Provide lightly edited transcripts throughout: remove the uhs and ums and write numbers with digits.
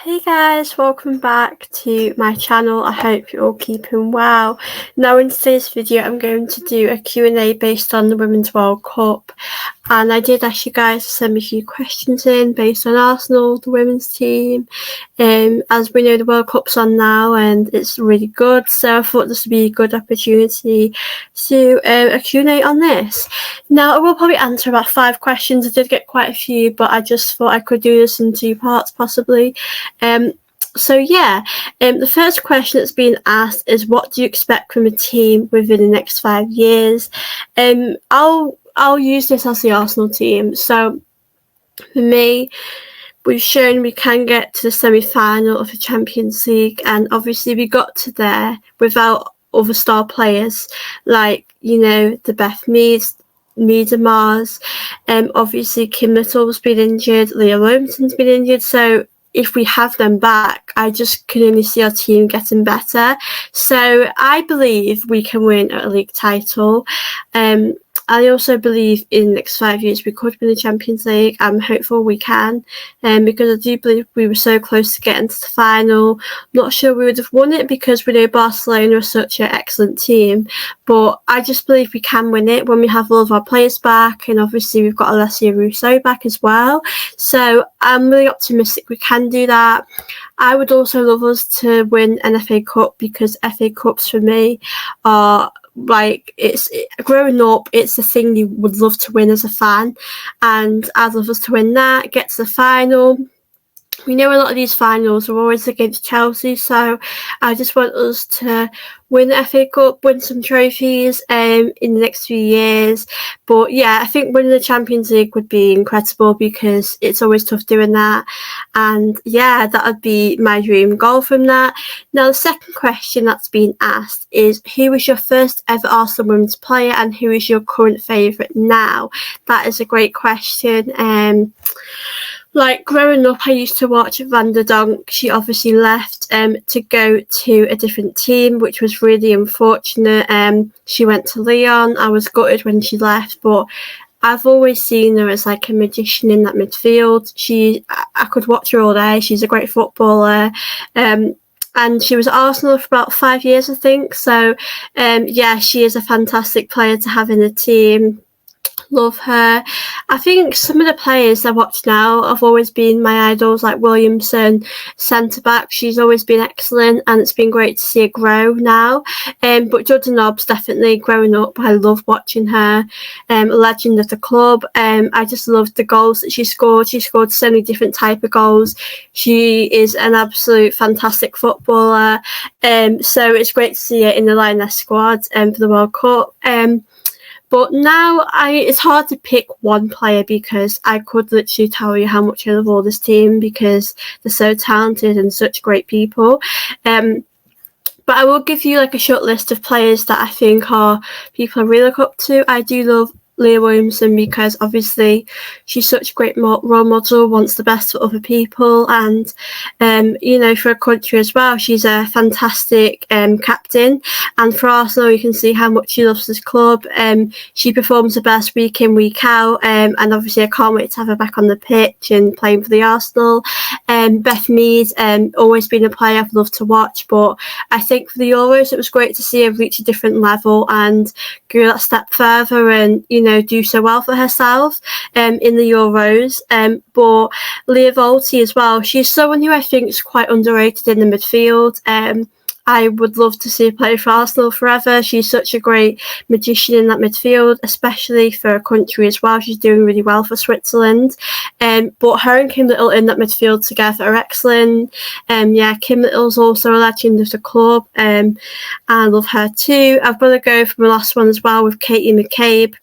Hey guys, welcome back to my channel. I hope you're all keeping well. Now in today's video I'm going to do a Q&A based on the Women's World Cup, and I did ask you guys to send me a few questions in based on Arsenal, the women's team. As we know, the World Cup's on now and it's really good, so I thought this would be a good opportunity to a Q&A on this. Now I will probably answer about 5 questions. I did get quite a few, but I just thought I could do this in 2 parts possibly. The first question that's been asked is, what do you expect from a team within the next 5 years? I'll use this as the Arsenal team. So for me, we've shown we can get to the semi-final of the Champions League, and obviously we got to there without other star players like, the Beth Meads, Mars, obviously Kim Little's been injured, Leah Williamson's been injured, so if we have them back, I just can only see our team getting better. So I believe we can win a league title. I also believe in the next 5 years we could win the Champions League. I'm hopeful we can, because I do believe we were so close to getting to the final. I'm not sure we would have won it because we know Barcelona are such an excellent team, but I just believe we can win it when we have all of our players back, and obviously we've got Alessia Russo back as well. So I'm really optimistic we can do that. I would also love us to win an FA Cup, because FA Cups for me are growing up, it's the thing you would love to win as a fan, and I'd love us to win that, get to the final. We know a lot of these finals are always against Chelsea, so I just want us to win the FA Cup, win some trophies in the next few years. But yeah, I think winning the Champions League would be incredible, because it's always tough doing that. And yeah, that would be my dream goal from that. Now, the second question that's been asked is, who was your first ever Arsenal women's player and who is your current favourite now? That is a great question. Growing up, I used to watch Van der Donk. She obviously left to go to a different team, which was really unfortunate. She went to Lyon. I was gutted when she left, but I've always seen her as like a magician in that midfield. I could watch her all day. She's a great footballer. And she was at Arsenal for about 5 years, I think. So, she is a fantastic player to have in the team. Love her. I think some of the players I watch now have always been my idols, like Williamson, centre back. She's always been excellent, and it's been great to see her grow now. But Jordan Nobbs, definitely growing up, I love watching her. A legend of the club. I just loved the goals that she scored. She scored so many different type of goals. She is an absolute fantastic footballer. So it's great to see her in the Lioness squad for the World Cup. But now it's hard to pick one player, because I could literally tell you how much I love all this team, because they're so talented and such great people. But I will give you a short list of players that I think people I really look up to. I do love Leah Williamson, because obviously she's such a great role model, wants the best for other people, and for a country as well, she's a fantastic captain. And for Arsenal, you can see how much she loves this club. She performs her best week in, week out, and obviously I can't wait to have her back on the pitch and playing for the Arsenal. Beth Mead, always been a player I've loved to watch, but I think for the Euros it was great to see her reach a different level and go that step further, and do so well for herself in the Euros. But Leah Volti as well, she's someone who I think is quite underrated in the midfield. I would love to see her play for Arsenal forever. She's such a great magician in that midfield, especially for a country as well. She's doing really well for Switzerland. But her and Kim Little in that midfield together are excellent. Kim Little's also a legend of the club. I love her too. I've got to go for my last one as well with Katie McCabe.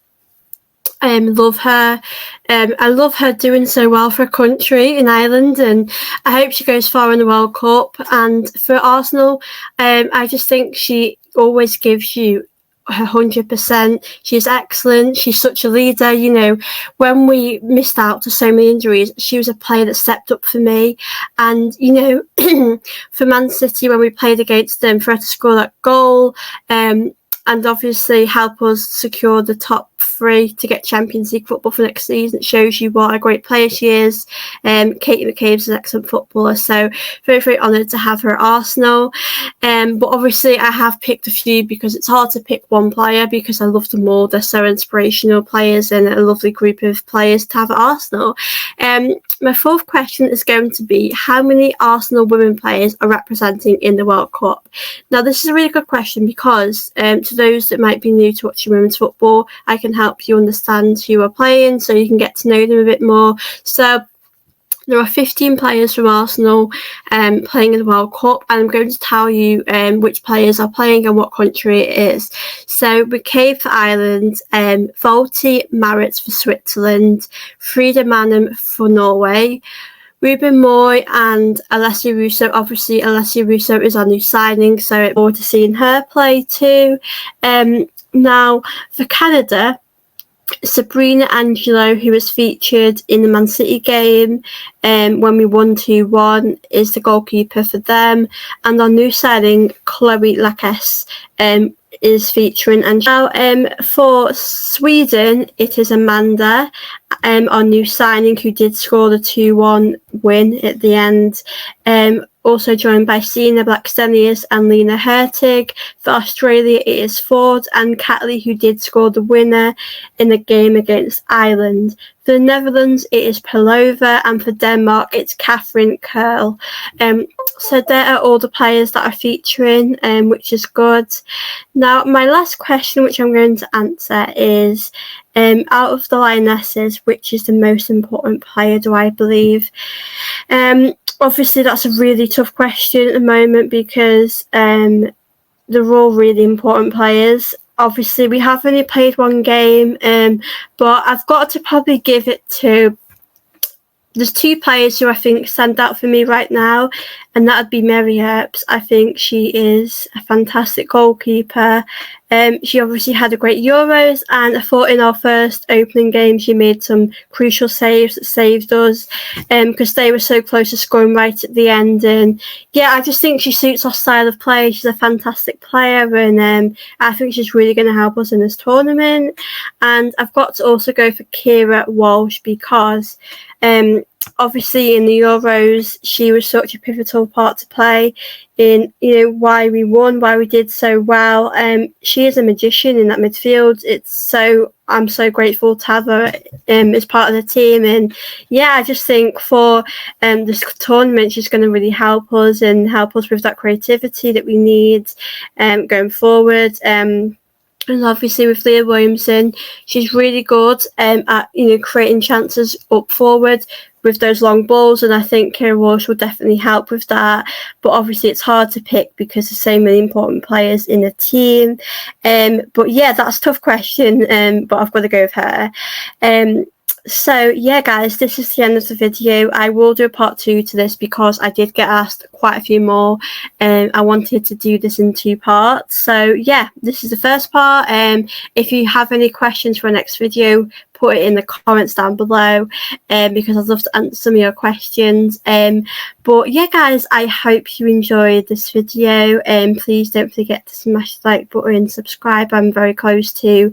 Love her. I love her doing so well for a country in Ireland, and I hope she goes far in the World Cup. And for Arsenal, I just think she always gives you her 100%. She's excellent. She's such a leader. When we missed out to so many injuries, she was a player that stepped up for me. And for Man City, when we played against them, for her to score that goal, and obviously help us secure the top 3 to get Champions League football for next season. It shows you what a great player she is. Katie McCabe's an excellent footballer, so very, very honoured to have her at Arsenal. But obviously I have picked a few because it's hard to pick one player because I love them all. They're so inspirational players and a lovely group of players to have at Arsenal. My fourth question is going to be, how many Arsenal women players are representing in the World Cup? Now, this is a really good question because to those that might be new to watching women's football, I can help you understand who are playing so you can get to know them a bit more. So there are 15 players from Arsenal playing in the World Cup, and I'm going to tell you which players are playing and what country it is. So McCabe for Ireland, Volti Maritz for Switzerland, Frida Manum for Norway, Ruben Moy and Alessia Russo. Obviously, Alessia Russo is our new signing, so it's forward to seeing her play too. Now, for Canada, Sabrina Angelo, who was featured in the Man City game when we won 2-1, is the goalkeeper for them. And our new signing, Chloe Lacasse, is featuring. And now for Sweden, it is Amanda, our new signing, who did score the 2-1 win at the end. Also joined by Sina Blackstenius and Lena Hurtig. For Australia, it is Ford and Catley, who did score the winner in the game against Ireland. For the Netherlands, it is Pelova, and for Denmark, it's Catherine Curl. So there are all the players that are featuring, which is good. Now, my last question, which I'm going to answer, is out of the Lionesses, which is the most important player, do I believe? Obviously, that's a really tough question at the moment because they're all really important players. Obviously, we have only played one game, but I've got to probably give it to... There's two players who I think stand out for me right now, and that would be Mary Earps. I think she is a fantastic goalkeeper. She obviously had a great Euros, and I thought in our first opening game she made some crucial saves that saved us because they were so close to scoring right at the end. And yeah, I just think she suits our style of play. She's a fantastic player, and I think she's really going to help us in this tournament. And I've got to also go for Keira Walsh because obviously in the Euros she was such a pivotal part to play in, why we won, why we did so well. She is a magician in that midfield. I'm so grateful to have her as part of the team. And yeah, I just think for this tournament she's going to really help us with that creativity that we need going forward. And obviously with Leah Williamson, she's really good at creating chances up forward with those long balls, and I think Keira Walsh will definitely help with that. But obviously it's hard to pick because there's so many important players in the team. But yeah, that's a tough question, but I've got to go with her. So yeah, guys, this is the end of the video. I will do a part 2 to this because I did get asked quite a few more. I wanted to do this in 2 parts. So yeah, this is the first part. If you have any questions for our next video, put it in the comments down below because I'd love to answer some of your questions. But yeah, guys, I hope you enjoyed this video. Please don't forget to smash the like button, subscribe. I'm very close to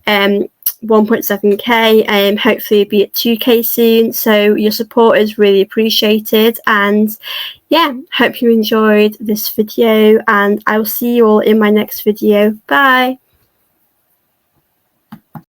1.7k, hopefully be at 2k soon, so your support is really appreciated. And yeah, hope you enjoyed this video, and I will see you all in my next video. Bye.